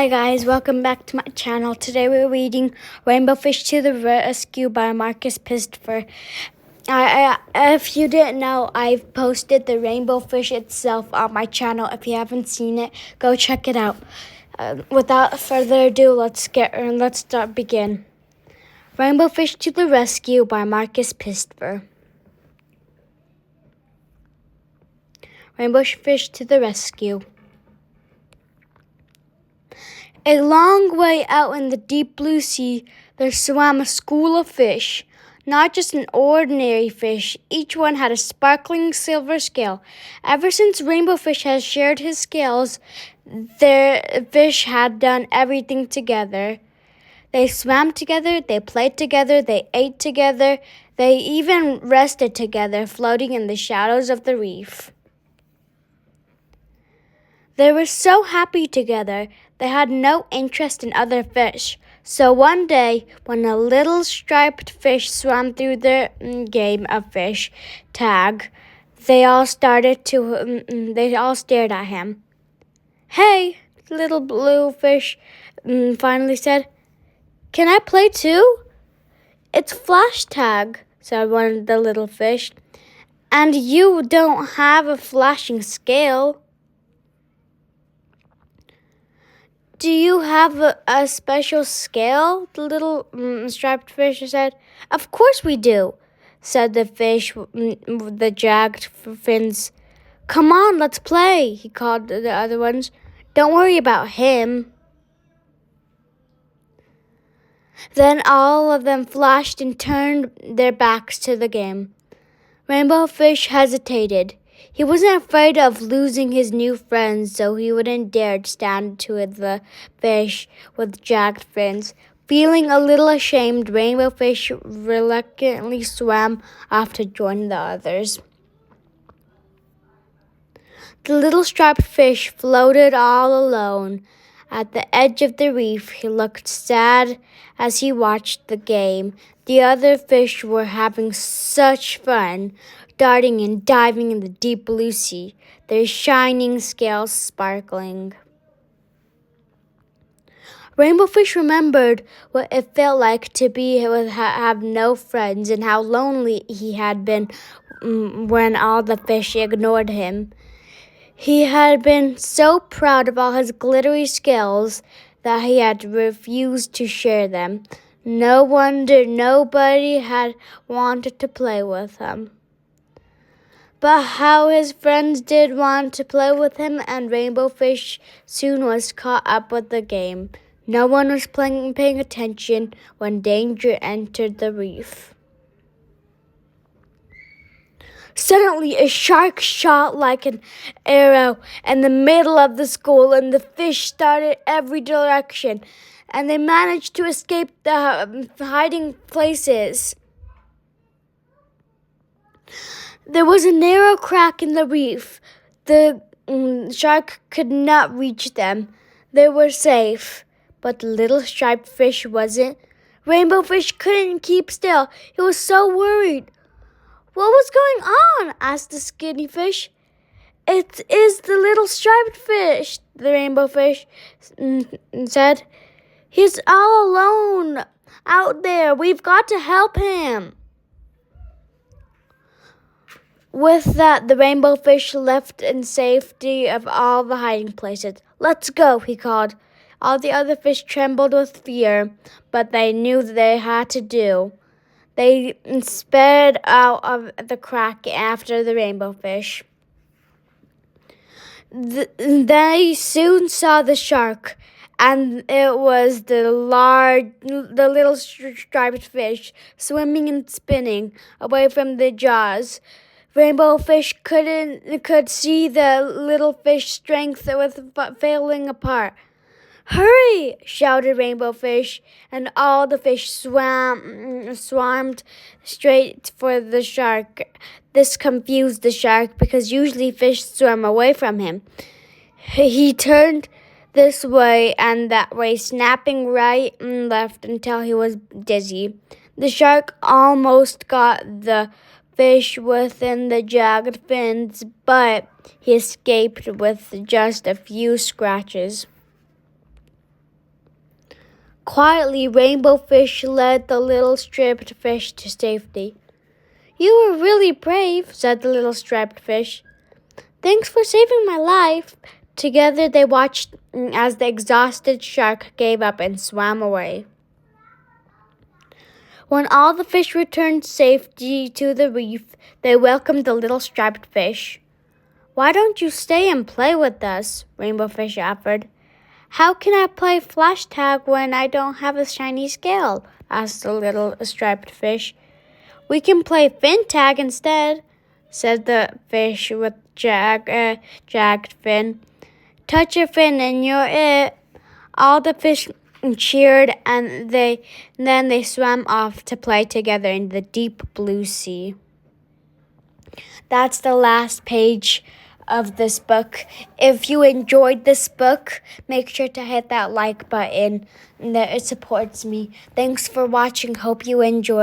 Hi guys, welcome back to my channel. Today we're reading Rainbow Fish to the Rescue by Marcus Pfister. If you didn't know, I've posted the rainbow fish itself on my channel. If you haven't seen it, go check it out. Without further ado, let's begin. Rainbow Fish to the Rescue by Marcus Pfister. Rainbow Fish to the Rescue. A long way out in the deep blue sea, there swam a school of fish. Not just an ordinary fish, each one had a sparkling silver scale. Ever since Rainbow Fish has shared his scales, their fish had done everything together. They swam together, they played together, they ate together, they even rested together, floating in the shadows of the reef. They were so happy together, they had no interest in other fish. So one day, when a little striped fish swam through their game of fish tag, they all stared at him. "Hey," little blue fish finally said, "can I play too?" "It's flash tag," said one of the little fish, "and you don't have a flashing scale." "Do you have a special scale?" the little striped fish said. "Of course we do," said the fish with the jagged fins. "Come on, let's play," he called to the other ones. "Don't worry about him." Then all of them flashed and turned their backs to the game. Rainbow Fish hesitated. He wasn't afraid of losing his new friends, so he wouldn't dare stand to the fish with jagged fins. Feeling a little ashamed, Rainbow Fish reluctantly swam off to join the others. The little striped fish floated all alone. At the edge of the reef, he looked sad as he watched the game. The other fish were having such fun, darting and diving in the deep blue sea, their shining scales sparkling. Rainbow Fish remembered what it felt like to have no friends and how lonely he had been when all the fish ignored him. He had been so proud of all his glittery scales that he had refused to share them. No wonder nobody had wanted to play with him. But how his friends did want to play with him, and Rainbow Fish soon was caught up with the game. No one was paying attention when danger entered the reef. Suddenly, a shark shot like an arrow in the middle of the school, and the fish started every direction, and they managed to escape the hiding places. There was a narrow crack in the reef. The shark could not reach them. They were safe, but the little striped fish wasn't. Rainbow Fish couldn't keep still. He was so worried. "What was going on?" asked the skinny fish. "It is the little striped fish," the rainbow fish said. "He's all alone out there. We've got to help him." With that, the rainbow fish left in safety of all the hiding places. "Let's go," he called. All the other fish trembled with fear, but they knew they had to do. They sped out of the crack after the rainbow fish. They soon saw the shark, and it was the little striped fish swimming and spinning away from the jaws. Rainbow Fish could see the little fish strength was falling apart. "Hurry!" shouted Rainbow Fish, and all the fish swarmed straight for the shark. This confused the shark because usually fish swam away from him. He turned this way and that way, snapping right and left until he was dizzy. The shark almost got the fish within the jagged fins, but he escaped with just a few scratches. Quietly, Rainbow Fish led the little striped fish to safety. "You were really brave," said the little striped fish. "Thanks for saving my life." Together they watched as the exhausted shark gave up and swam away. When all the fish returned safely to the reef, they welcomed the little striped fish. "Why don't you stay and play with us?" Rainbow Fish offered. "How can I play flash tag when I don't have a shiny scale?" asked the little striped fish. "We can play fin tag instead," said the fish with jagged fin. "Touch your fin and you're it." All the fish cheered and then they swam off to play together in the deep blue sea. That's the last page of this book. If you enjoyed this book, make sure to hit that like button. It supports me. Thanks for watching. Hope you enjoyed.